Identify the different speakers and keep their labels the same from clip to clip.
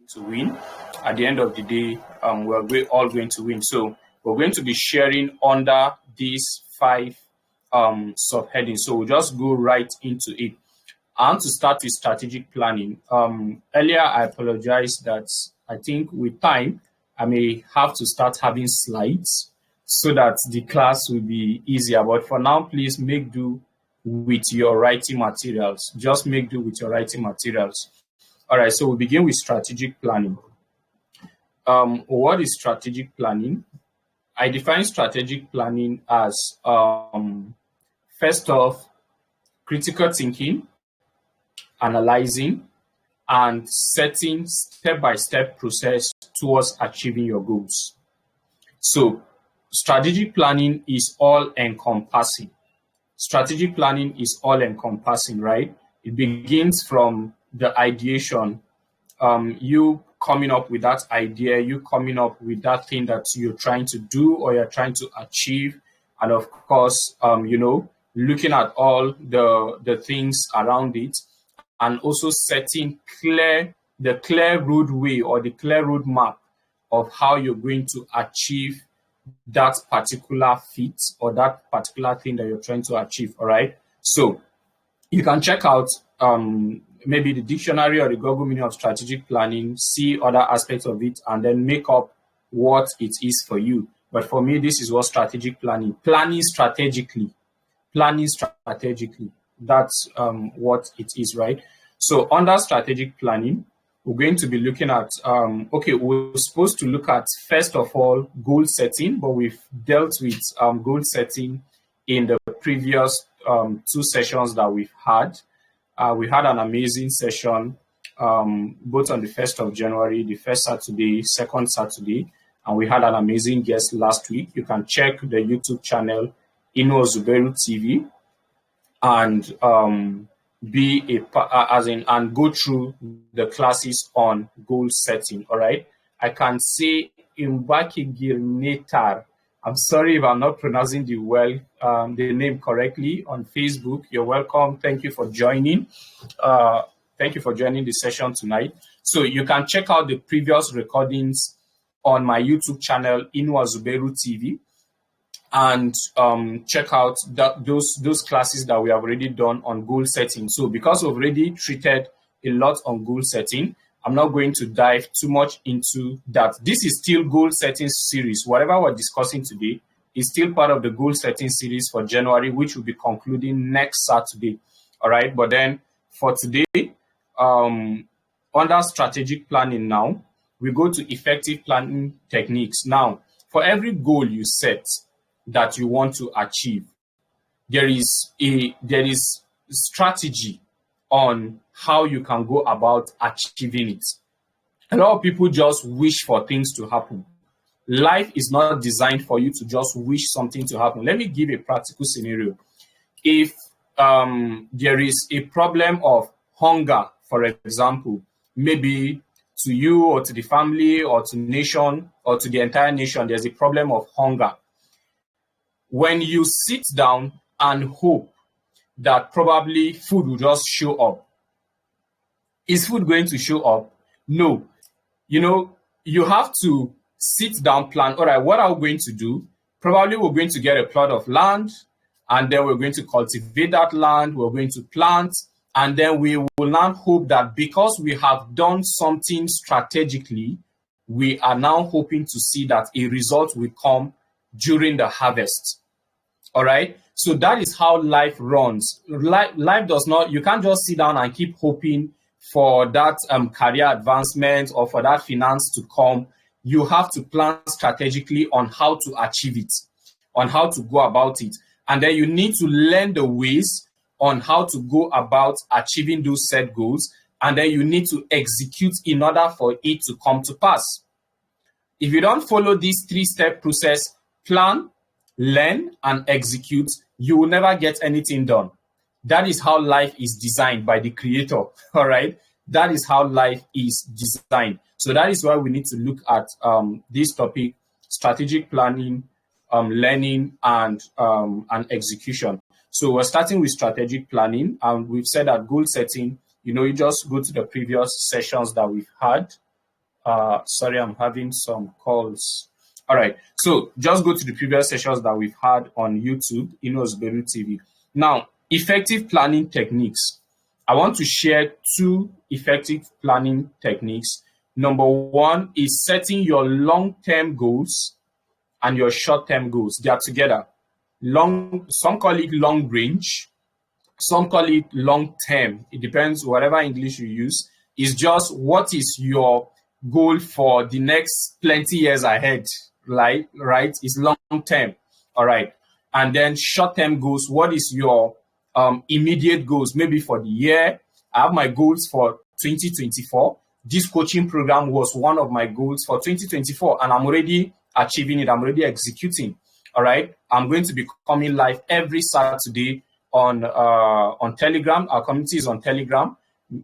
Speaker 1: to win. At the end of the day, we're all going to win. So we're going to be sharing under these five subheadings. So we'll just go right into it. I want to start with strategic planning. Earlier, I apologize that I think with time, I may have to start having slides so that the class will be easier. But for now, please make do with your writing materials. Just make do with your writing materials. All right, so we begin with strategic planning. What is strategic planning? I define strategic planning as, first off, critical thinking, analyzing, and setting step-by-step process towards achieving your goals. So strategic planning is all-encompassing. Strategic planning is all-encompassing, right? It begins from the ideation, you coming up with that idea, you coming up with that thing that you're trying to do or you're trying to achieve, and of course, looking at all the things around it, and also setting the clear roadway or the clear roadmap of how you're going to achieve that particular feat or that particular thing that you're trying to achieve. All right. So you can check out maybe the dictionary or the Google meaning of strategic planning, see other aspects of it, and then make up what it is for you. But for me, this is what strategic planning, planning strategically. That's what it is, right? So under strategic planning, we're going to be looking at, we're supposed to look at, first of all, goal setting, but we've dealt with goal setting in the previous two sessions that we've had. We had an amazing session, both on the 1st of January, the first Saturday, second Saturday, and we had an amazing guest last week. You can check the YouTube channel, Inua Zubairu TV, and and go through the classes on goal setting. All right. I can say Imbakigirnetar. I'm sorry if I'm not pronouncing the name correctly on Facebook. You're welcome. Thank you for joining. Thank you for joining the session tonight. So you can check out the previous recordings on my YouTube channel, Inua Zubairu TV, and check out those classes that we have already done on goal setting. So because we've already treated a lot on goal setting, I'm not going to dive too much into that. This is still goal setting series. Whatever we're discussing today is still part of the goal setting series for January, which will be concluding next Saturday. All right. But then for today, under strategic planning now, we go to effective planning techniques. Now, for every goal you set that you want to achieve, there is strategy on how you can go about achieving it. A lot of people just wish for things to happen. Life is not designed for you to just wish something to happen. Let me give a practical scenario. If there is a problem of hunger, for example, maybe to you or to the family or to nation or to the entire nation, there's a problem of hunger. When you sit down and hope that probably food will just show up, is food going to show up? No. You have to sit down, plan, all right, what are we going to do? Probably we're going to get a plot of land, and then we're going to cultivate that land, we're going to plant, and then we will now hope that because we have done something strategically, we are now hoping to see that a result will come during the harvest. All right? So that is how life runs. Life does not, you can't just sit down and keep hoping for that career advancement or for that finance to come. You have to plan strategically on how to achieve it, on how to go about it. And then you need to learn the ways on how to go about achieving those set goals. And then you need to execute in order for it to come to pass. If you don't follow this 3-step process, plan, learn, and execute, you will never get anything done. That is how life is designed by the Creator. All right. That is how life is designed. So that is why we need to look at this topic: strategic planning, learning, and execution. So we're starting with strategic planning, and we've said that goal setting. You just go to the previous sessions that we've had, Sorry, I'm having some calls. All right. So just go to the previous sessions that we've had on YouTube, Enos Beru TV. Now, effective planning techniques. I want to share 2 effective planning techniques. Number 1 is setting your long-term goals and your short-term goals. They are together. Some call it long range, some call it long term. It depends, whatever English you use. It's just what is your goal for the next plenty years ahead, right? It's long term. All right. And then short term goals. What is your immediate goals? Maybe for the year. I have my goals for 2024. This coaching program was one of my goals for 2024, and I'm already achieving it. I'm already executing. All right. I'm going to be coming live every Saturday on Telegram. Our community is on Telegram,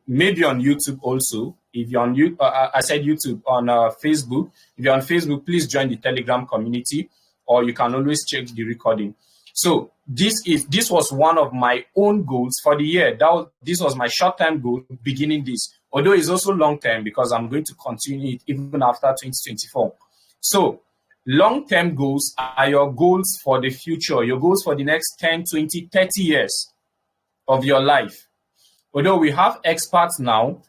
Speaker 1: maybe on YouTube also. If you're on YouTube, I said YouTube, on Facebook. If you're on Facebook, please join the Telegram community, or you can always check the recording. So this was one of my own goals for the year. This was my short-term goal beginning this, although it's also long-term because I'm going to continue it even after 2024. So long-term goals are your goals for the future, your goals for the next 10, 20, 30 years of your life. Although we have experts now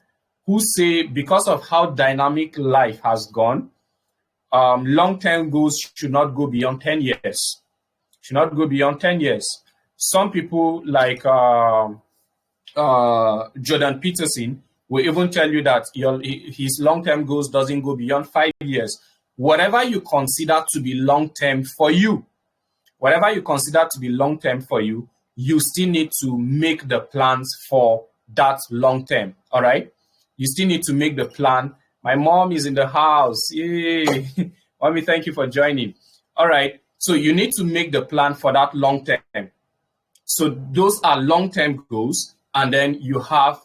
Speaker 1: who say because of how dynamic life has gone, long-term goals should not go beyond 10 years. Should not go beyond 10 years. Some people like Jordan Peterson will even tell you that his long-term goals doesn't go beyond 5 years. Whatever you consider to be long-term for you, you still need to make the plans for that long-term, all right? You still need to make the plan. My mom is in the house. Yay. Mommy, thank you for joining. All right, so you need to make the plan for that long-term. So those are long-term goals, and then you have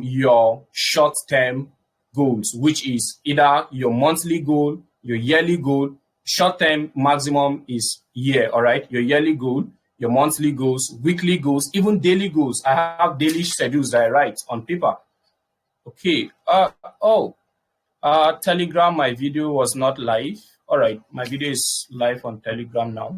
Speaker 1: your short-term goals, which is either your monthly goal, your yearly goal. Short-term maximum is year, all right? Your yearly goal, your monthly goals, weekly goals, even daily goals. I have daily schedules that I write on paper. Okay. Telegram, my video was not live. All right, my video is live on Telegram now.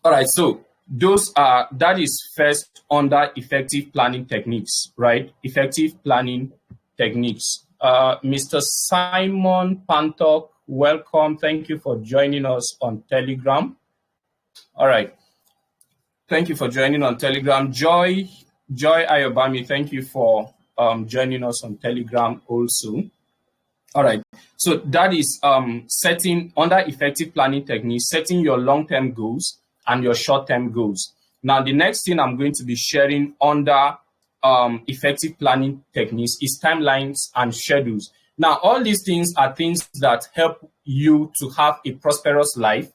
Speaker 1: All right, so that is first under effective planning techniques, right? Effective planning techniques. Mr. Simon Pantok, welcome. Thank you for joining us on Telegram. All right. Thank you for joining on Telegram. Joy Ayobami, thank you for joining us on Telegram also. All right. So that is setting under effective planning techniques, setting your long-term goals and your short-term goals. Now, the next thing I'm going to be sharing under effective planning techniques is timelines and schedules. Now, all these things are things that help you to have a prosperous life,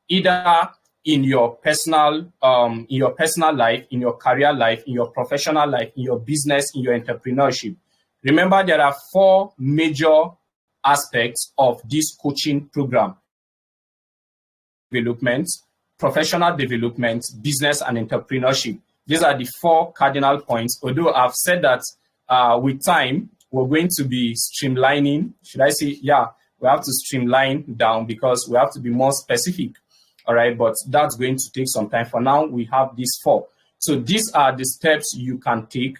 Speaker 1: either in your personal life, in your career life, in your professional life, in your business, in your entrepreneurship. Remember, there are 4 major aspects of this coaching program: development, professional development, business, and entrepreneurship. These are the 4 cardinal points. Although I've said that with time, we're going to be streamlining. Should I say, yeah, we have to streamline down because we have to be more specific. All right, but that's going to take some time. For now, we have these 4. So these are the steps you can take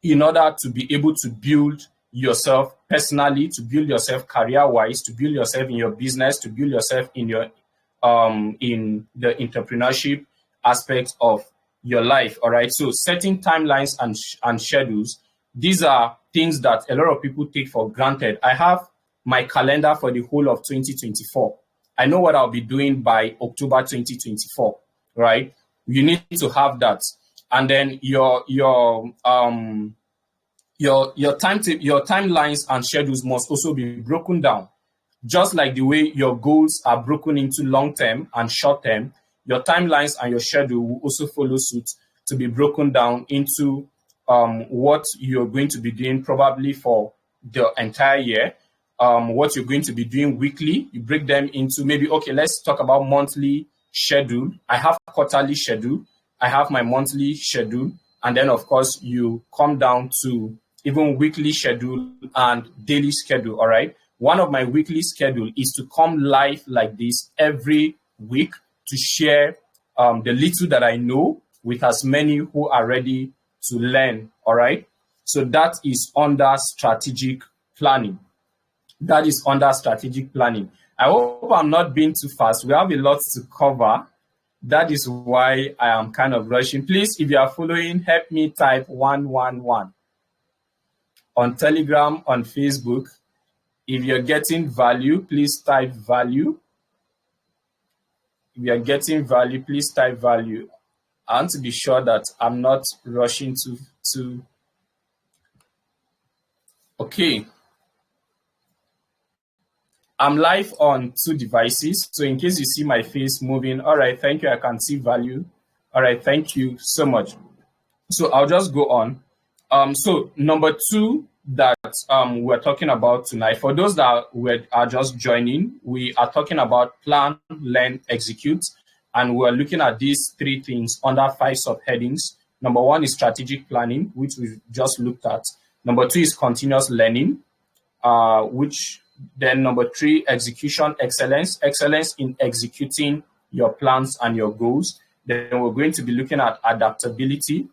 Speaker 1: in order to be able to build yourself personally, to build yourself career-wise, to build yourself in your business, to build yourself in your in the entrepreneurship aspect of your life. All right. So setting timelines and schedules, these are things that a lot of people take for granted. I have my calendar for the whole of 2024. I know what I'll be doing by October 2024. Right. You need to have that. And then your timelines and schedules must also be broken down. Just like the way your goals are broken into long-term and short-term, your timelines and your schedule will also follow suit to be broken down into what you're going to be doing probably for the entire year, what you're going to be doing weekly. You break them into maybe, okay, let's talk about monthly schedule. I have quarterly schedule. I have my monthly schedule. And then, of course, you come down to even weekly schedule and daily schedule. All right. One of my weekly schedule is to come live like this every week to share the little that I know with as many who are ready to learn. All right. So that is under strategic planning. That is under strategic planning. I hope I'm not being too fast. We have a lot to cover. That is why I am kind of rushing. Please, if you are following, help me type 111 on Telegram, on Facebook. If you're getting value, please type value. If you're getting value, please type value. I want to be sure that I'm not rushing to. Okay. I'm live on 2 devices. So in case you see my face moving, all right, thank you. I can see value. All right, thank you so much. So I'll just go on. So number 2 that we're talking about tonight, for those that are just joining, we are talking about plan, learn, execute. And we're looking at these 3 things under 5 subheadings. Number 1 is strategic planning, which we just looked at. Number 2 is continuous learning, then number 3, execution excellence, excellence in executing your plans and your goals. Then we're going to be looking at adaptability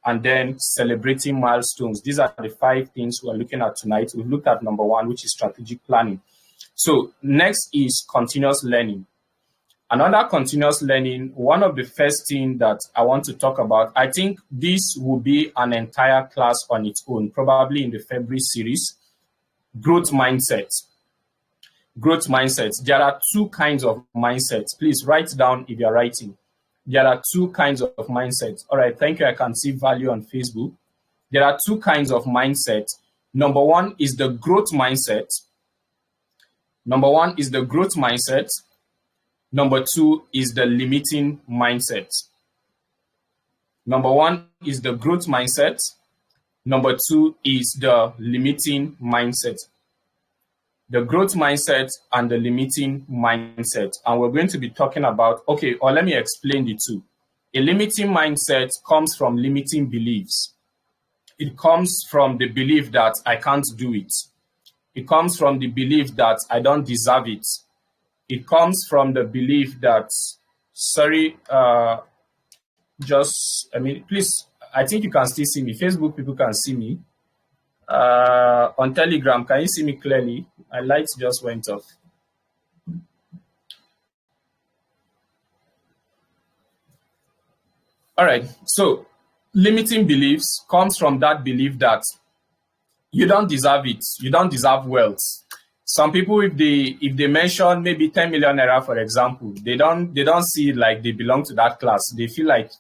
Speaker 1: and then celebrating milestones. These are the 5 things we're looking at tonight. We've looked at number 1, which is strategic planning. So next is continuous learning. Another continuous learning, one of the first things that I want to talk about, I think this will be an entire class on its own, probably in the February series, growth mindset. Growth mindset. There are 2 kinds of mindsets. Please write down if you're writing. There are 2 kinds of mindsets. All right, thank you. I can see value on Facebook. There are 2 kinds of mindset. Number 1 is the growth mindset. Number 1 is the growth mindset. Number 2 is the limiting mindset. Number 1 is the growth mindset. Number 2 is the limiting mindset. The growth mindset and the limiting mindset. And we're going to be talking about, let me explain the 2. A limiting mindset comes from limiting beliefs. It comes from the belief that I can't do it. It comes from the belief that I don't deserve it. It comes from the belief that, please, I think you can still see me. Facebook people can see me. On Telegram, can you see me clearly? My lights just went off. All right. So limiting beliefs comes from that belief that you don't deserve it. You don't deserve wealth. Some people, if they mention maybe 10 million naira, for example, they don't see it like they belong to that class. They feel like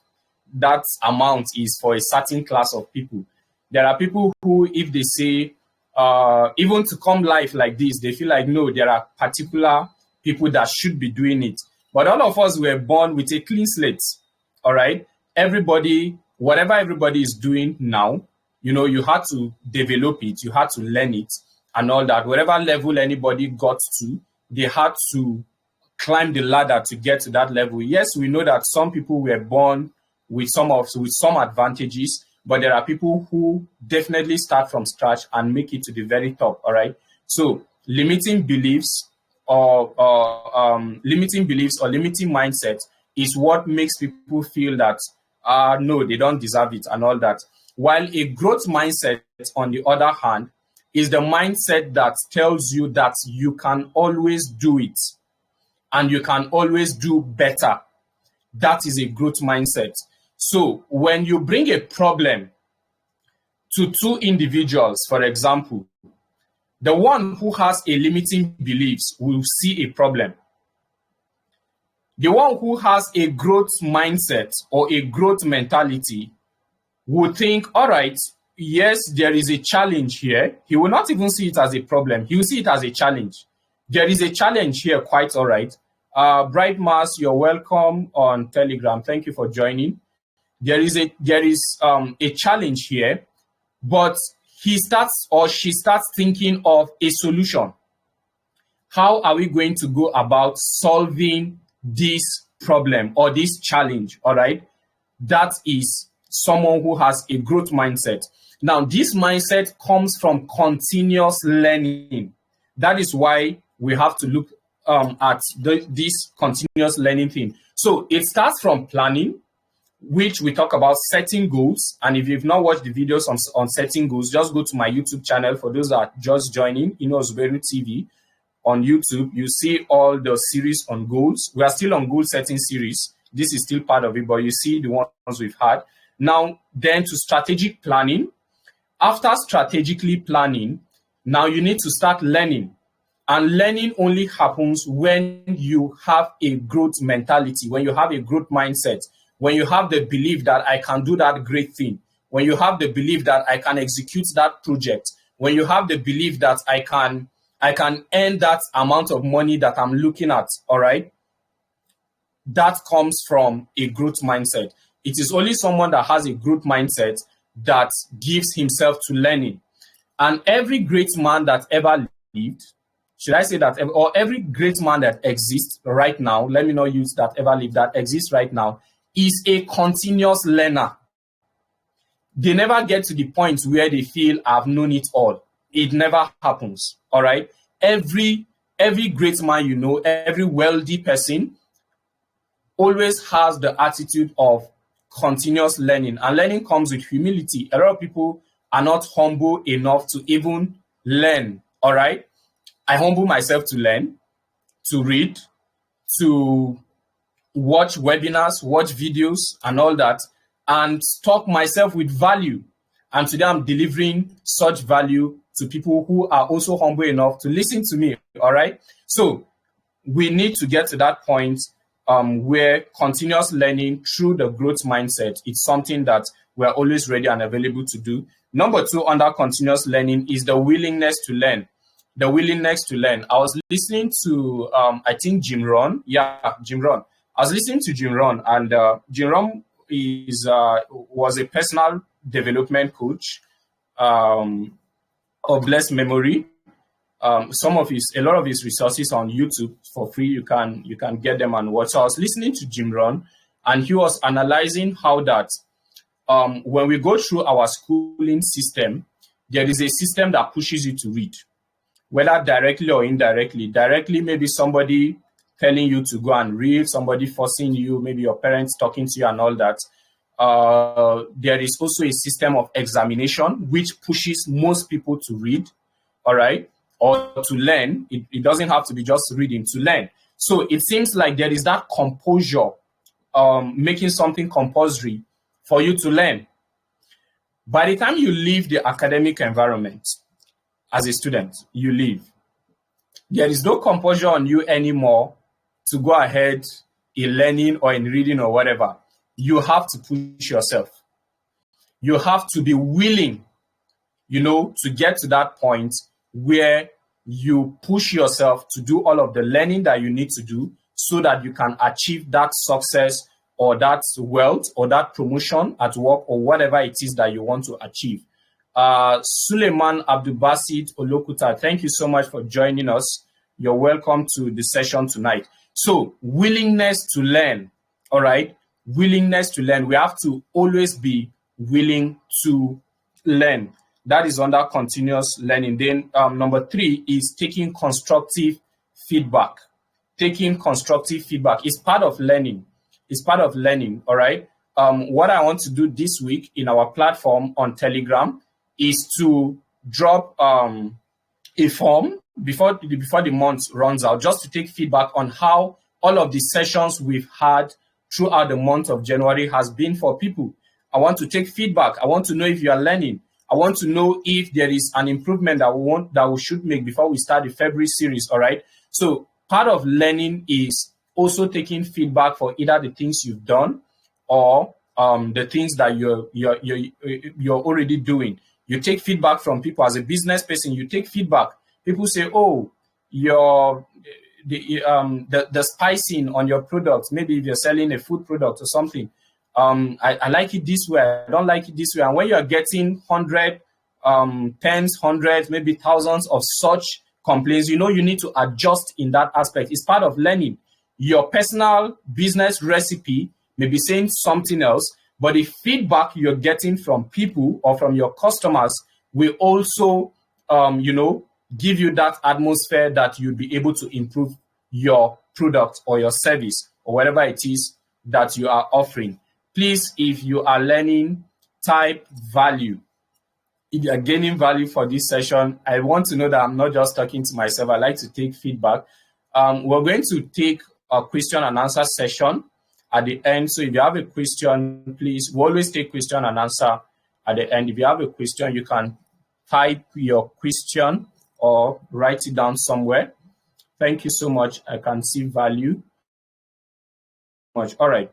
Speaker 1: that amount is for a certain class of people. There are people who, if they say, even to come live like this, they feel like, no, there are particular people that should be doing it. But all of us were born with a clean slate, all right? Everybody, whatever everybody is doing now, you had to develop it, you had to learn it and all that. Whatever level anybody got to, they had to climb the ladder to get to that level. Yes, we know that some people were born with some advantages, but there are people who definitely start from scratch and make it to the very top. All right. So limiting beliefs or limiting mindset is what makes people feel that no, they don't deserve it and all that. While a growth mindset, on the other hand, is the mindset that tells you that you can always do it and you can always do better. That is a growth mindset. So when you bring a problem to 2 individuals, for example, the one who has a limiting beliefs will see a problem. The one who has a growth mindset or a growth mentality will think, all right, yes, there is a challenge here. He will not even see it as a problem. He will see it as a challenge. There is a challenge here, quite all right. Bright Mars, you're welcome on Telegram. Thank you for joining. There is a challenge here, but he starts or she starts thinking of a solution. How are we going to go about solving this problem or this challenge? All right. That is someone who has a growth mindset. Now, this mindset comes from continuous learning. That is why we have to look at this continuous learning thing. So it starts from planning, which we talk about setting goals. And if you've not watched the videos on setting goals, just go to my YouTube channel. For those that are just joining, Ino Zubairu TV on YouTube, you see all the series on goals. We are still on goal setting series. This is still part of it, but you see the ones we've had. Now, then to strategic planning. After strategically planning, now you need to start learning. And learning only happens when you have a growth mentality, when you have a growth mindset, when you have the belief that I can do that great thing, when you have the belief that I can execute that project, when you have the belief that I can earn that amount of money that I'm looking at, all right? That comes from a growth mindset. It is only someone that has a growth mindset that gives himself to learning. And every great man that ever lived, should I say that, or every great man that exists right now, let me not use that ever lived, that exists right now, is a continuous learner. They never get to the point where they feel I've known it all. It never happens, all right? Every great man you know, every wealthy person always has the attitude of continuous learning. And learning comes with humility. A lot of people are not humble enough to even learn, all right? I humble myself to learn, to read, to watch webinars, watch videos and all that, and stock myself with value. And today I'm delivering such value to people who are also humble enough to listen to me, all right? So we need to get to that point where continuous learning through the growth mindset, it's something that we're always ready and available to do. Number 2 under continuous learning is the willingness to learn. The willingness to learn. I was listening to, I think Jim Rohn. Yeah, Jim Rohn. I was listening to Jim Rohn, and Jim Rohn was a personal development coach of blessed memory. A lot of his resources on YouTube for free. You can get them and watch. So I was listening to Jim Rohn, and he was analyzing how that when we go through our schooling system, there is a system that pushes you to read, whether directly or indirectly. Directly, maybe somebody telling you to go and read, somebody forcing you, maybe your parents talking to you and all that. There is also a system of examination which pushes most people to read, all right, or to learn. It doesn't have to be just reading, to learn. So it seems like there is that composure, making something compulsory for you to learn. By the time you leave the academic environment, as a student, you leave, there is no compulsion on you anymore to go ahead in learning or in reading or whatever. You have to push yourself. You have to be willing, to get to that point where you push yourself to do all of the learning that you need to do so that you can achieve that success or that wealth or that promotion at work or whatever it is that you want to achieve. Suleiman Abdulbasit Olokuta, thank you so much for joining us. You're welcome to the session tonight. So, willingness to learn, all right? Willingness to learn. We have to always be willing to learn. That is under continuous learning. Then number 3 is taking constructive feedback. Taking constructive feedback is part of learning. It's part of learning, all right? What I want to do this week in our platform on Telegram is to drop a form before the month runs out, just to take feedback on how all of the sessions we've had throughout the month of January has been for people. I want to take feedback. I want to know if you are learning. I want to know if there is an improvement that we should make before we start the February series, all right? So part of learning is also taking feedback for either the things you've done or the things that you're already doing. You take feedback from people. As a business person, you take feedback. People say, "Oh, the spicing on your product. Maybe if you're selling a food product or something, I like it this way. I don't like it this way." And when you are getting 100, tens, hundreds, maybe thousands of such complaints, you need to adjust in that aspect. It's part of learning. Your personal business recipe may be saying something else, but the feedback you're getting from people or from your customers will also, give you that atmosphere that you'll be able to improve your product or your service or whatever it is that you are offering. Please, if you are learning, type value. If you are gaining value for this session, I want to know that I'm not just talking to myself. I like to take feedback. We're going to take a question and answer session at the end. So if you have a question, please, we always take question and answer at the end. If you have a question, you can type your question or write it down somewhere. Thank you so much. I can see value. All right.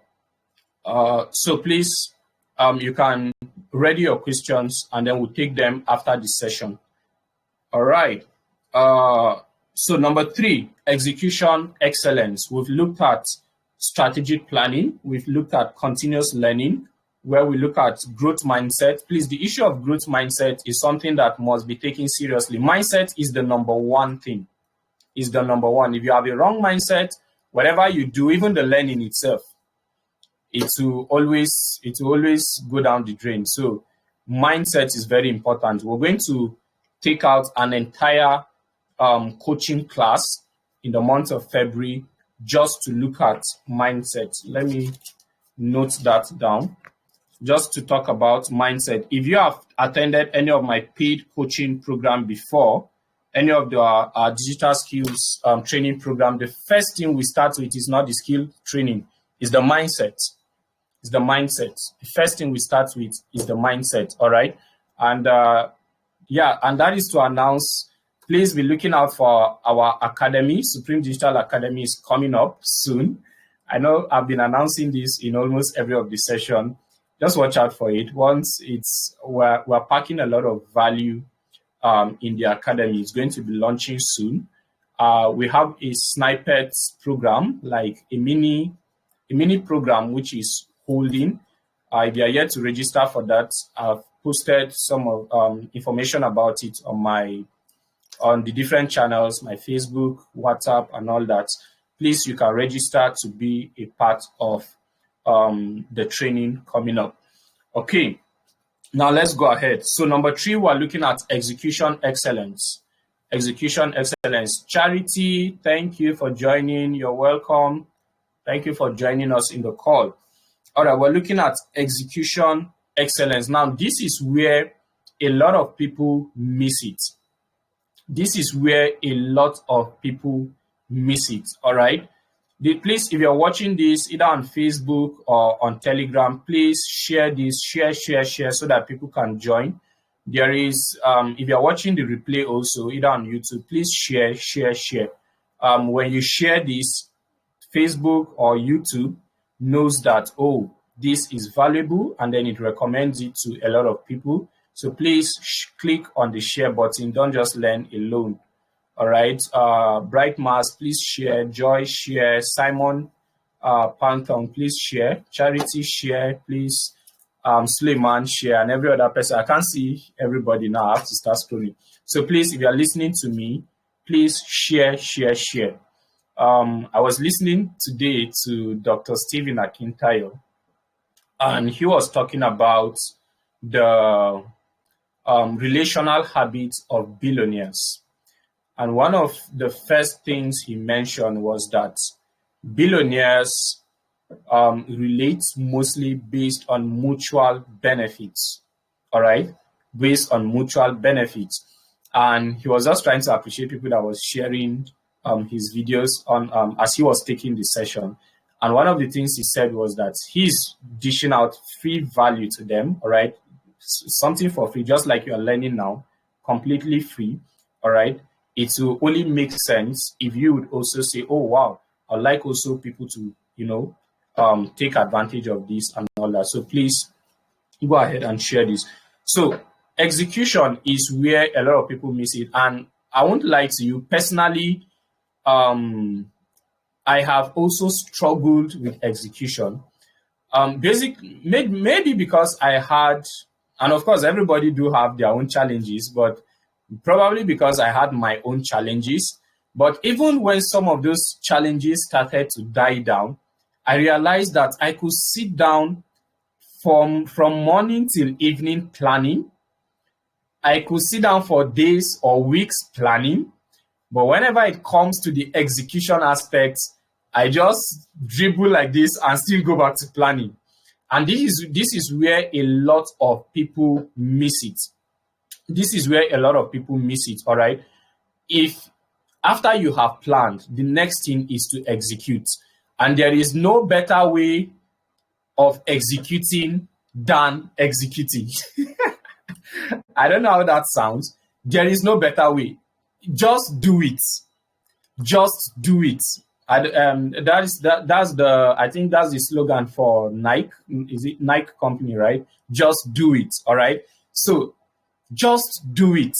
Speaker 1: So please, you can ready your questions and then we'll take them after the session. All right. So number 3, execution excellence. We've looked at strategic planning. We've looked at continuous learning, where we look at growth mindset. Please, the issue of growth mindset is something that must be taken seriously. Mindset is the number one thing. Is the number one. If you have a wrong mindset, whatever you do, even the learning itself, it will always go down the drain. So mindset is very important. We're going to take out an entire coaching class in the month of February just to look at mindset. Let me note that down. Just to talk about mindset. If you have attended any of my paid coaching program before, any of the digital skills training program, the first thing we start with is not the skill training, it's the mindset. It's the mindset. The first thing we start with is the mindset, all right? And and that is to announce, please be looking out for our academy. Supreme Digital Academy is coming up soon. I know I've been announcing this in almost every of the session. Just watch out for it. Once we're packing a lot of value in the academy. It's going to be launching soon. We have a snippets program, like a mini program which is holding. If you are yet to register for that, I've posted some of information about it on the different channels, my Facebook, WhatsApp, and all that. Please, you can register to be a part of the training coming up. Okay, now let's go ahead. So number 3, we're looking at execution excellence. Execution excellence. Charity, thank you for joining. You're welcome. Thank you for joining us in the call. All right, we're looking at execution excellence. Now, this is where a lot of people miss it. This is where a lot of people miss it, all right? Please, if you're watching this either on Facebook or on Telegram, please share this, share, so that people can join. There is, if you're watching the replay also, either on YouTube, please share. When you share this, Facebook or YouTube knows that, oh, this is valuable, and then it recommends it to a lot of people. So please click on the share button. Don't just learn alone. All right. Bright Mars, please share. Joy, share. Simon Panthon, please share. Charity, share, please. Suleiman, share, and every other person. I can't see everybody now. I have to start scrolling. So please, if you are listening to me, please share. I was listening today to Dr. Stephen Akintayo, and he was talking about the relational habits of billionaires. And one of the first things he mentioned was that billionaires relate mostly based on mutual benefits, all right? Based on mutual benefits. And he was just trying to appreciate people that was sharing his videos on as he was taking the session. And one of the things he said was that he's dishing out free value to them, all right? Something for free, just like you are learning now, completely free, all right? It will only make sense if you would also say, oh, wow, I'd like also people to, take advantage of this and all that. So please go ahead and share this. So execution is where a lot of people miss it. And I won't lie to you, personally, I have also struggled with execution. Maybe because I had, and of course, everybody do have their own challenges, but probably because I had my own challenges. But even when some of those challenges started to die down, I realized that I could sit down from morning till evening planning. I could sit down for days or weeks planning, but whenever it comes to the execution aspects, I just dribble like this and still go back to planning. And this is where a lot of people miss it. This is where a lot of people miss it, all right? If after you have planned, the next thing is to execute. And there is no better way of executing than executing. I don't know how that sounds. There is no better way. Just do it. Just do it. I think that's the slogan for Nike. Is it Nike company, right? Just do it. All right. So just do it.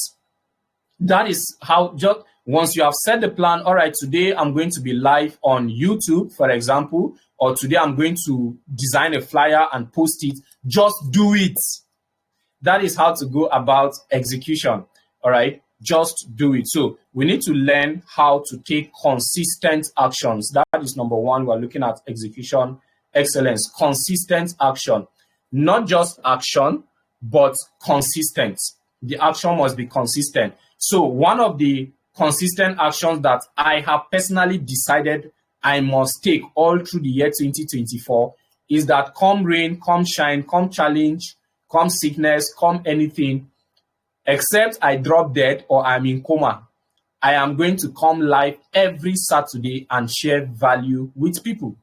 Speaker 1: That is how, just once you have set the plan, all right, today I'm going to be live on YouTube, for example, or today I'm going to design a flyer and post it. Just do it. That is how to go about execution. All right. Just do it. So we need to learn how to take consistent actions. That is number one. We're looking at execution excellence, consistent action, not just action, but consistent. The action must be consistent. So one of the consistent actions that I have personally decided I must take all through the year 2024 is that come rain, come shine, come challenge, come sickness, come anything, except I drop dead or I'm in coma, I am going to come live every Saturday and share value with people.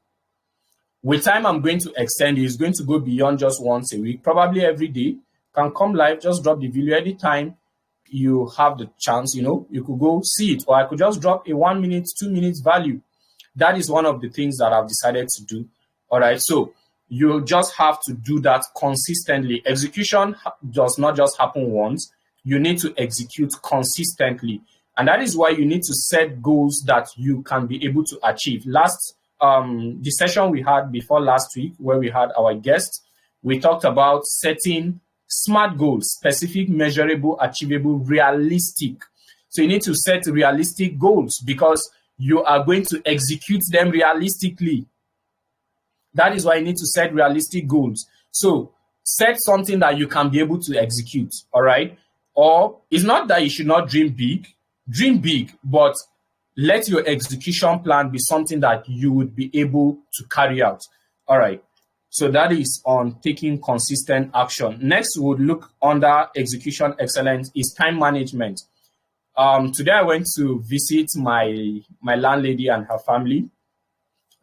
Speaker 1: With time, I'm going to extend it. It's going to go beyond just once a week, probably every day. Can come live, just drop the video anytime you have the chance, you could go see it, or I could just drop a 1 minute, 2 minutes value. That is one of the things that I've decided to do. All right. So you just have to do that consistently. Execution does not just happen once. You need to execute consistently. And that is why you need to set goals that you can be able to achieve. The session we had before last week, where we had our guests, we talked about setting SMART goals: specific, measurable, achievable, realistic. So you need to set realistic goals because you are going to execute them realistically. That is why you need to set realistic goals. So set something that you can be able to execute, all right? Or it's not that you should not dream big, but let your execution plan be something that you would be able to carry out. All right. So that is on taking consistent action. Next, we would look under execution excellence is time management. Today I went to visit my landlady and her family.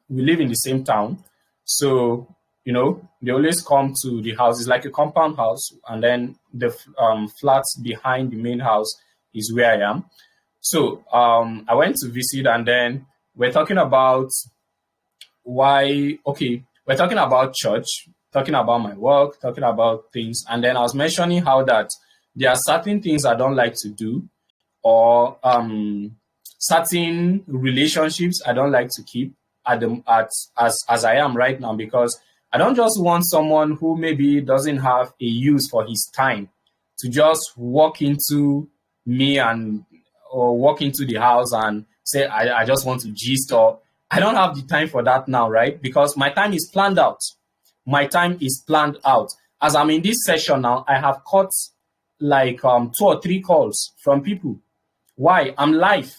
Speaker 1: We live in the same town. So, they always come to the house. It's like a compound house. And then the flats behind the main house is where I am. So I went to visit, and then we're talking about we're talking about church, talking about my work, talking about things. And then I was mentioning how that there are certain things I don't like to do, or certain relationships I don't like to keep as I am right now, because I don't just want someone who maybe doesn't have a use for his time to just walk into me or walk into the house and say, I just want to gist, or I don't have the time for that now, right? Because my time is planned out. My time is planned out. As I'm in this session now, I have caught like 2 or 3 calls from people. Why? I'm live.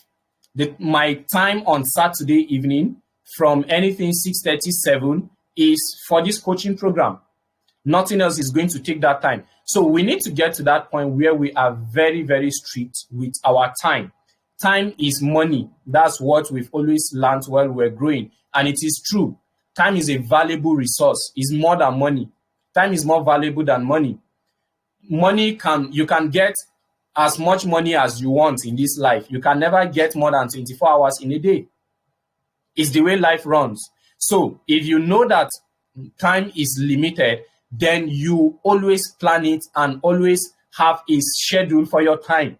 Speaker 1: My time on Saturday evening from anything 6:37 is for this coaching program. Nothing else is going to take that time. So we need to get to that point where we are very, very strict with our time. Time is money. That's what we've always learned while we're growing. And it is true. Time is a valuable resource. It's more than money. Time is more valuable than money. You can get as much money as you want in this life. You can never get more than 24 hours in a day. It's the way life runs. So if you know that time is limited, then you always plan it and always have a schedule for your time.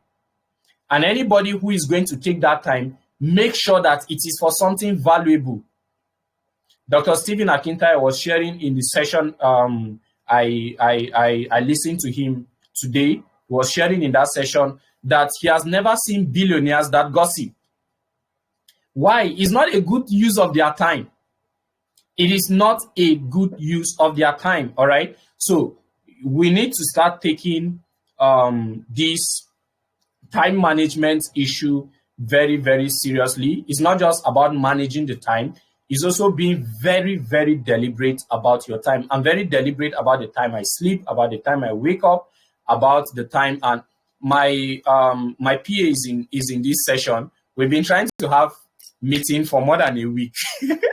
Speaker 1: And anybody who is going to take that time, make sure that it is for something valuable. Dr. Stephen Akintayo was sharing in the session. I listened to him today. He was sharing in that session that he has never seen billionaires that gossip. Why? It's not a good use of their time. It is not a good use of their time, all right? So we need to start taking this time management issue very, very seriously. It's not just about managing the time. It's also being very, very deliberate about your time. I'm very deliberate about the time I sleep, about the time I wake up, about the time. And my my PA is in this session. We've been trying to have meeting for more than a week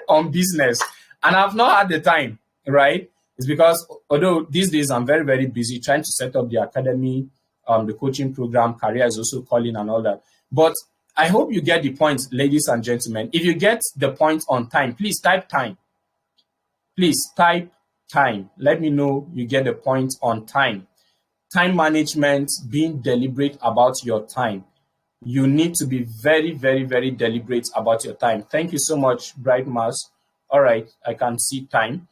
Speaker 1: on business, and I've not had the time, right? It's because although these days I'm very, very busy trying to set up the academy, the coaching program, career is also calling and all that. But I hope you get the point, ladies and gentlemen. If you get the point on time, please type time. Please type time. Let me know you get the point on time. Time management, being deliberate about your time. You need to be very, very, very deliberate about your time. Thank you so much, Bright Mars. All right, I can see time.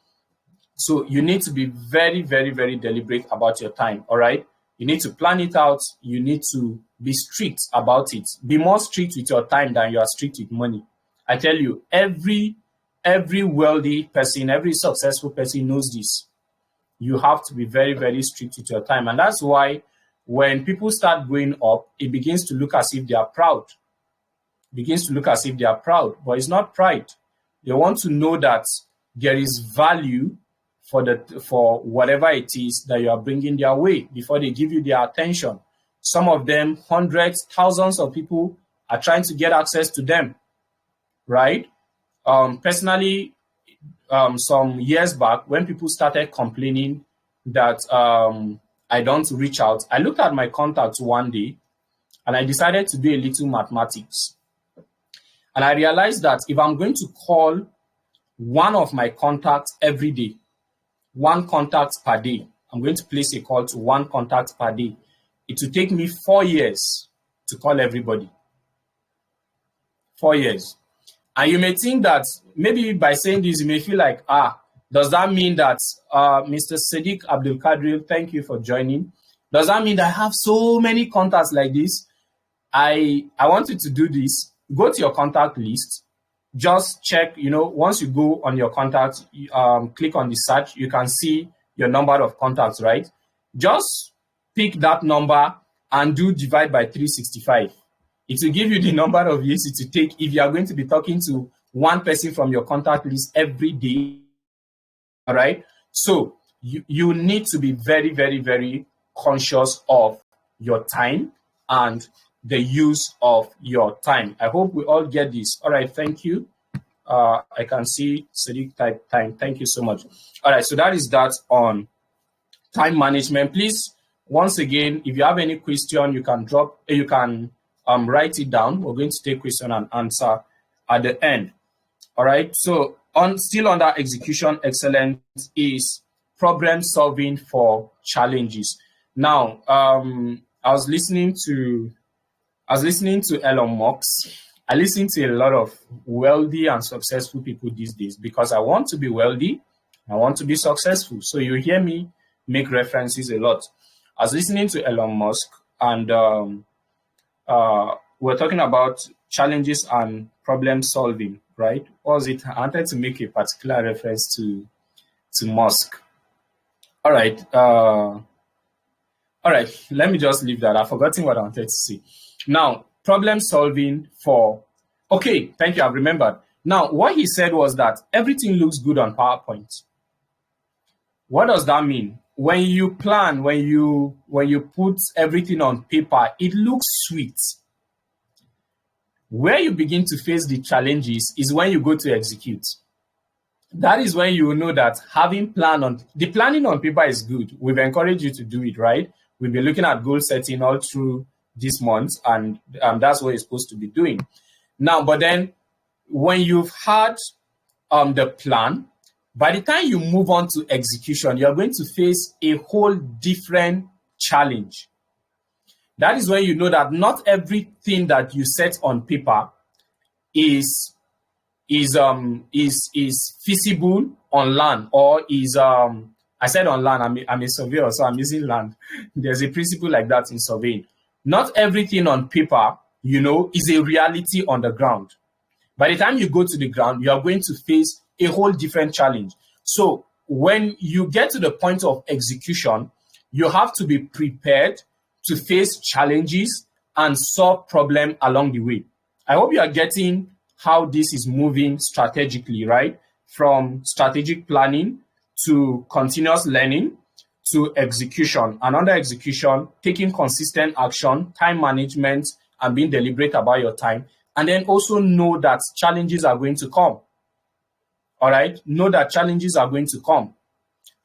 Speaker 1: So you need to be very, very, very deliberate about your time. All right. You need to plan it out. You need to be strict about it. Be more strict with your time than you are strict with money. I tell you, every wealthy person, every successful person knows this. You have to be very, very strict with your time. And that's why when people start going up, it begins to look as if they are proud. It begins to look as if they are proud, but it's not pride. They want to know that there is value for whatever it is that you are bringing their way before they give you their attention. Some of them, hundreds, thousands of people are trying to get access to them, right? Personally, some years back, when people started complaining that I don't reach out, I looked at my contacts one day and I decided to do a little mathematics. And I realized that if I'm going to call one of my contacts every day, one contact per day, I'm going to place a call to one contact per day, it will take me 4 years to call everybody. 4 years. And you may think that maybe by saying this, you may feel like, does that mean that Mr. Sadiq Abdul Qadir, thank you for joining. Does that mean that I have so many contacts like this? I want you to do this. Go to your contact list. Just check, once you go on your contacts, click on the search, you can see your number of contacts, right? Just pick that number and do divide by 365. It will give you the number of years it will take if you are going to be talking to one person from your contact list every day. All right. So you need to be very, very, very conscious of your time and the use of your time. I hope we all get this. All right. Thank you. I can see Sadiq type time. Thank you so much. All right. So that is that on time management. Please, once again, if you have any question, you can write it down. We're going to take question and answer at the end. All right. So still under execution excellence is problem solving for challenges. Now, I was listening to Elon Musk. I listen to a lot of wealthy and successful people these days because I want to be wealthy. I want to be successful. So you hear me make references a lot. I was listening to Elon Musk and we're talking about challenges and problem solving, right? What was it? I wanted to make a particular reference to Musk. All right. All right. Let me just leave that. I've forgotten what I wanted to say. Now, problem solving for, okay, thank you. I've remembered. Now, what he said was that everything looks good on PowerPoint. What does that mean? When you plan, when you put everything on paper, it looks sweet. Where you begin to face the challenges is when you go to execute. That is when you will know that the planning on paper is good. We've encouraged you to do it, right? We've been looking at goal setting all through this month, and that's what you're supposed to be doing. Now, but then when you've had the plan, by the time you move on to execution, you're going to face a whole different challenge. That is when you know that not everything that you set on paper is feasible on land, or is I said on land. I'm a surveyor, so I'm using land. There's a principle like that in surveying. Not everything on paper, is a reality on the ground. By the time you go to the ground, you are going to face a whole different challenge. So when you get to the point of execution, you have to be prepared to face challenges and solve problems along the way. I hope you are getting how this is moving strategically, right? From strategic planning to continuous learning to execution. And under execution, taking consistent action, time management, and being deliberate about your time. And then also know that challenges are going to come. All right? Know that challenges are going to come.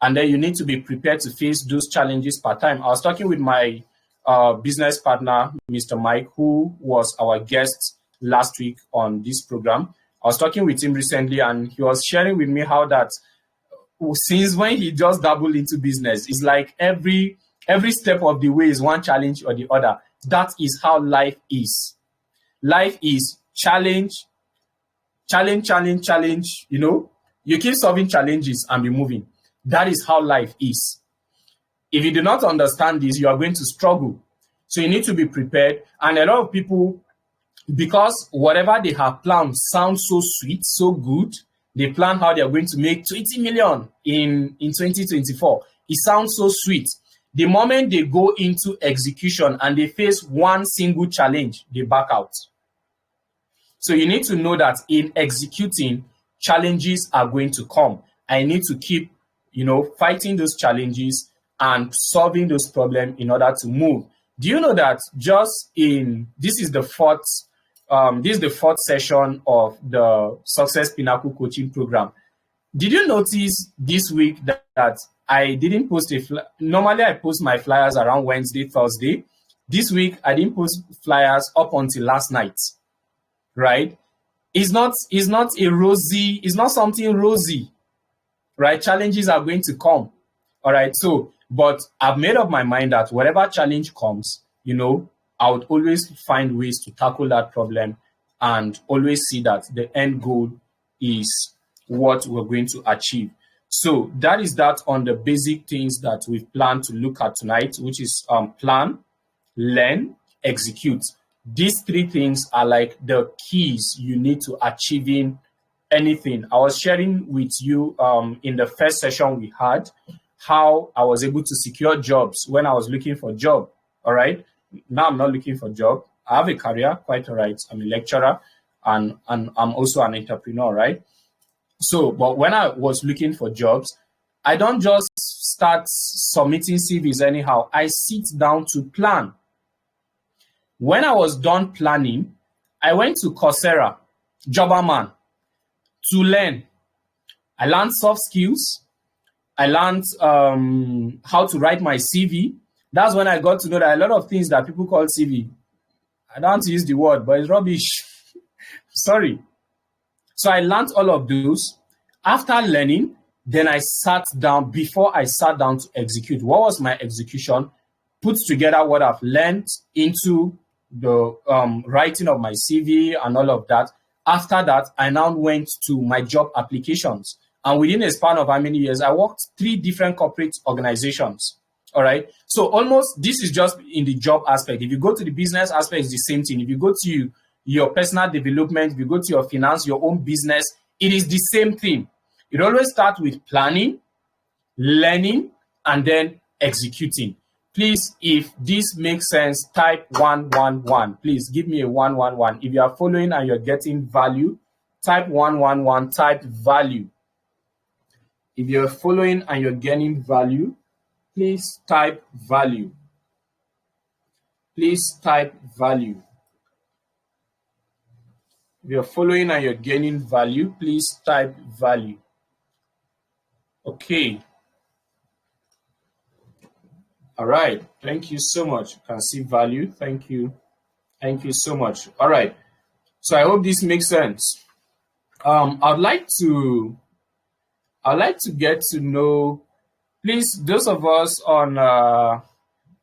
Speaker 1: And then you need to be prepared to face those challenges per time. I was talking with my business partner, Mr. Mike, who was our guest last week on this program. I was talking with him recently, and he was sharing with me how that since when he just dabbled into business, it's like every step of the way is one challenge or the other. That is how life is. Life is challenge. You know, you keep solving challenges and be moving. That is how life is. If you do not understand this, you are going to struggle. So you need to be prepared. And a lot of people, because whatever they have planned sounds so sweet, so good, they plan how they are going to make 20 million in 2024. It sounds so sweet. The moment they go into execution and they face one single challenge, they back out. So you need to know that in executing, challenges are going to come. I need to keep, fighting those challenges and solving those problems in order to move. Do you know that this is the fourth session of the Success Pinnacle Coaching Program. Did you notice this week that I didn't post normally I post my flyers around Wednesday, Thursday. This week, I didn't post flyers up until last night, right? It's not something rosy, right? Challenges are going to come, all right? So, but I've made up my mind that whatever challenge comes, I would always find ways to tackle that problem and always see that the end goal is what we're going to achieve. So that is that on the basic things that we've planned to look at tonight, which is plan, learn, execute. These three things are like the keys you need to achieving anything. I was sharing with you in the first session we had how I was able to secure jobs when I was looking for a job. All right. Now I'm not looking for a job. I have a career, quite all right. I'm a lecturer and I'm also an entrepreneur, right? So, but when I was looking for jobs, I don't just start submitting CVs anyhow. I sit down to plan. When I was done planning, I went to Coursera, Jobberman, to learn. I learned soft skills. I learned how to write my CV. That's when I got to know that a lot of things that people call CV, I don't want to use the word, but it's rubbish. Sorry. So I learned all of those. After learning, then I sat down. Before I sat down to execute, what was my execution? Put together what I've learned into the writing of my CV and all of that. After that, I now went to my job applications. And within a span of how many years, I worked 3 different corporate organizations. All right. So almost this is just in the job aspect. If you go to the business aspect, it's the same thing. If you go to your personal development, if you go to your finance, your own business, it is the same thing. It always starts with planning, learning, and then executing. Please, if this makes sense, type 111. Please give me a 111. If you are following and you're getting value, type 111, type value. If you're following and you're getting value, please type value. Please type value. If you're following and you're gaining value, please type value. Okay. All right. Thank you so much. You can see value. Thank you. Thank you so much. All right. So I hope this makes sense. I'd like to get to know, please, those of us on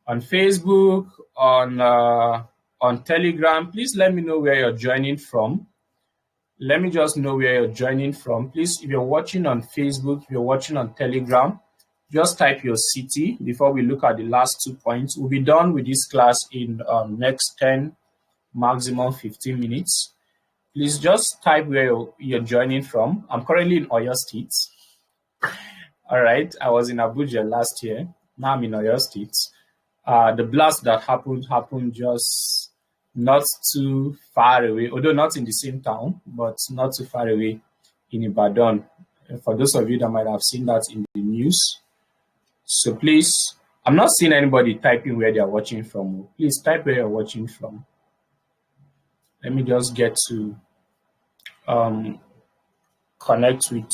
Speaker 1: Facebook, on Telegram, please let me know where you're joining from. Let me just know where you're joining from. Please, if you're watching on Facebook, if you're watching on Telegram, just type your city before we look at the last 2 points. We'll be done with this class in next 10, maximum 15 minutes. Please just type where you're joining from. I'm currently in Oyo State. All right. I was in Abuja last year. Now I'm in Oyo State. The blast that happened just not too far away, although not in the same town, but not too far away in Ibadan. For those of you that might have seen that in the news. So please, I'm not seeing anybody typing where they are watching from. Please type where you're watching from. Let me just get to connect with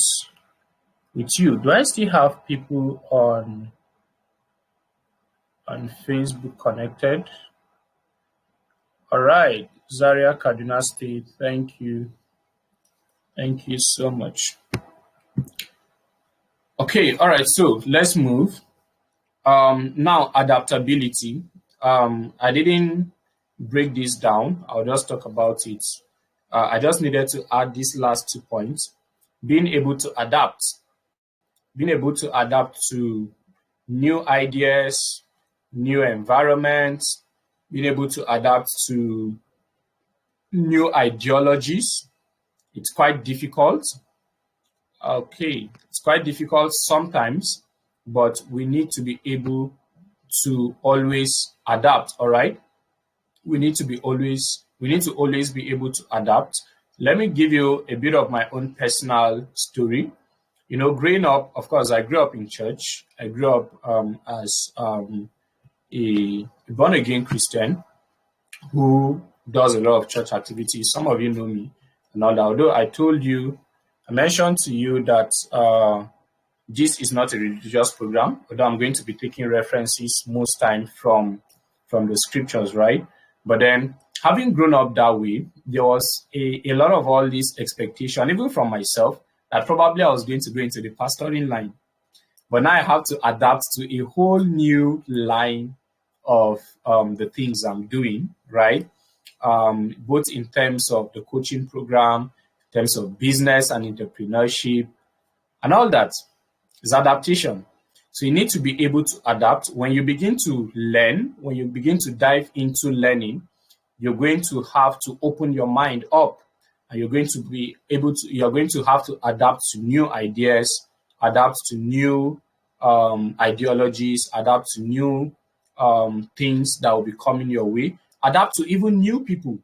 Speaker 1: you. Do I still have people on Facebook connected? All right, Zaria, Kaduna State. Thank you. Thank you so much. Okay, all right, so let's move. Now, adaptability. I didn't break this down. I'll just talk about it. I just needed to add these last 2 points. Being able to adapt. Being able to adapt to new ideas, new environments, being able to adapt to new ideologies. It's quite difficult. Okay, it's quite difficult sometimes, but we need to be able to always adapt, all right? We need to always be able to adapt. Let me give you a bit of my own personal story. You know, growing up, of course, I grew up in church. I grew up as a born-again Christian who does a lot of church activities. Some of you know me and all that. Although I mentioned to you that this is not a religious program, although I'm going to be taking references most time from the scriptures, right? But then, having grown up that way, there was a lot of all these expectation, even from myself, that probably I was going to go into the pastoring line. But now I have to adapt to a whole new line of the things I'm doing, right? Both in terms of the coaching program, in terms of business and entrepreneurship, and all that is adaptation. So you need to be able to adapt. When you begin to learn, when you begin to dive into learning, you're going to have to open your mind up, and you're going to have to adapt to new ideas, adapt to new ideologies, adapt to new things that will be coming your way, adapt to even new people,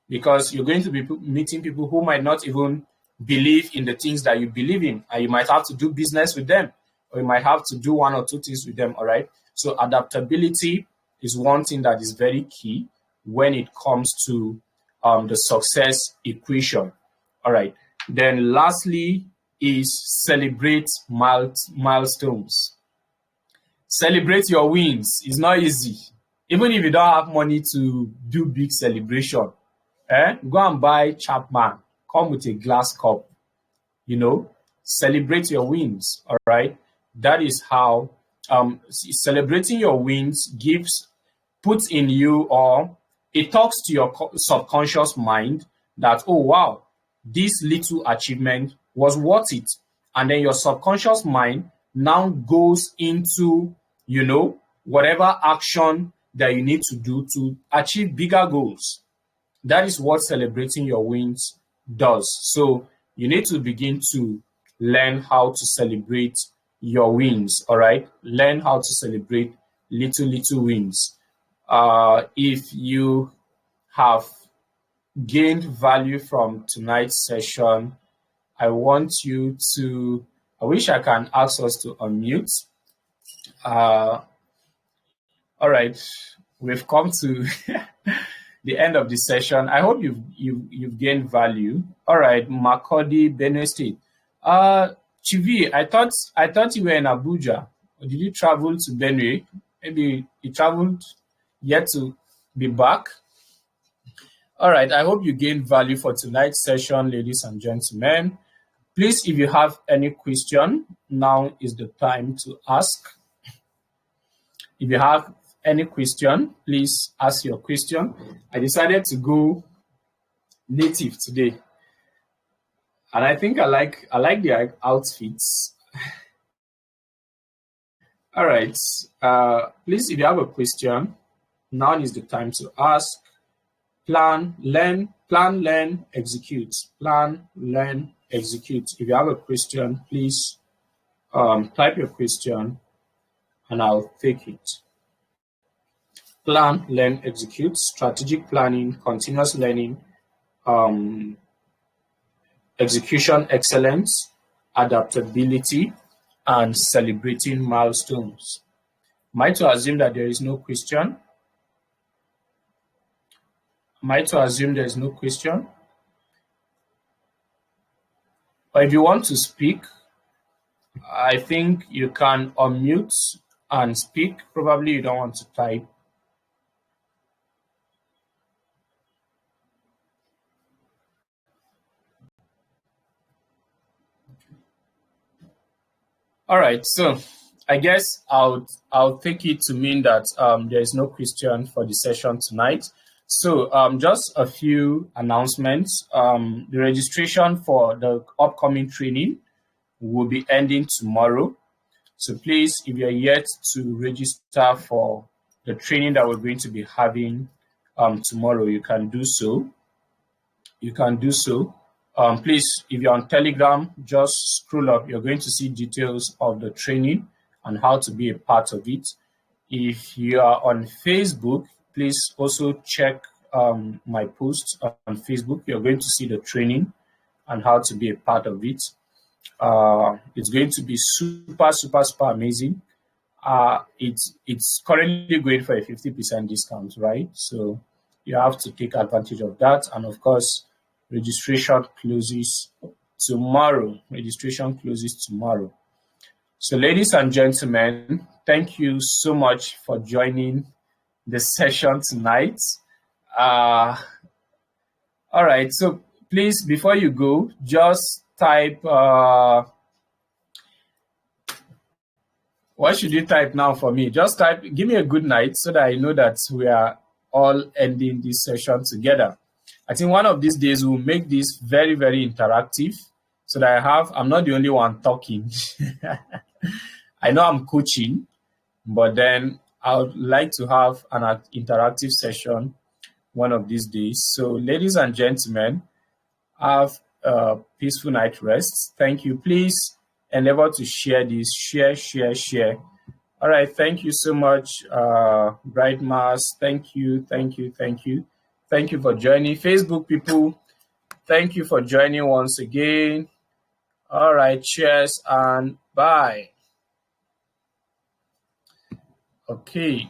Speaker 1: because you're going to be meeting people who might not even believe in the things that you believe in, and you might have to do business with them, or you might have to do 1 or 2 things with them, all right? So adaptability is one thing that is very key when it comes to the success equation, all right? Then lastly is celebrate milestones. Celebrate your wins. It's not easy. Even if you don't have money to do big celebration, go and buy Chapman. Come with a glass cup. You know, celebrate your wins. All right. That is how celebrating your wins puts in you, or it talks to your subconscious mind that, oh wow, this little achievement was worth it. And then your subconscious mind now goes into, you know, whatever action that you need to do to achieve bigger goals. That is what celebrating your wins does. So you need to begin to learn how to celebrate your wins, all right? Learn how to celebrate little wins. If you have gained value from tonight's session, I wish I can ask us to unmute. All right, we've come to the end of the session. I hope you've gained value. All right, Makurdi, Benue State. Chivi, I thought you were in Abuja. Or did you travel to Benue? Maybe you traveled yet to be back. All right, I hope you gained value for tonight's session, ladies and gentlemen. Please, if you have any question, now is the time to ask. If you have any question, please ask your question. I decided to go native today, and I think I like the outfits. All right, please, if you have a question, now is the time to ask. Plan, learn, execute. Plan, learn, execute. If you have a question, please Type your question and I'll take it. Plan, learn, execute, strategic planning, continuous learning, um, execution excellence, adaptability, and celebrating milestones. Am I to assume that there is no question? Am I to assume there is no question? Or if you want to speak, I think you can unmute and speak. Probably you don't want to type. All right, so I guess I'll take it to mean that there is no question for the session tonight. So just a few announcements. The registration for the upcoming training will be ending tomorrow. So please, if you're yet to register for the training that we're going to be having tomorrow, you can do so. You can do so. Please, if you're on Telegram, just scroll up. You're going to see details of the training and how to be a part of it. If you are on Facebook, please also check my post on Facebook. You're going to see the training and how to be a part of it. It's going to be super amazing. It's currently going for a 50% discount, right? So you have to take advantage of that. And of course, registration closes tomorrow. Registration closes tomorrow. So ladies and gentlemen, thank you so much for joining the session tonight. All right, so please, before you go, just type, what should you type now for me? Just type, give me a good night so that I know that we are all ending this session together. I think one of these days we'll make this very interactive so that I'm not the only one talking. I know I'm coaching, but then I would like to have an interactive session one of these days. So ladies and gentlemen, have a peaceful night rest. Thank you. Please endeavor to share this. Share. All right. Thank you so much, Bright Mars. Thank you. Thank you for joining. Facebook people, thank you for joining once again. All right. Cheers and bye. Okay.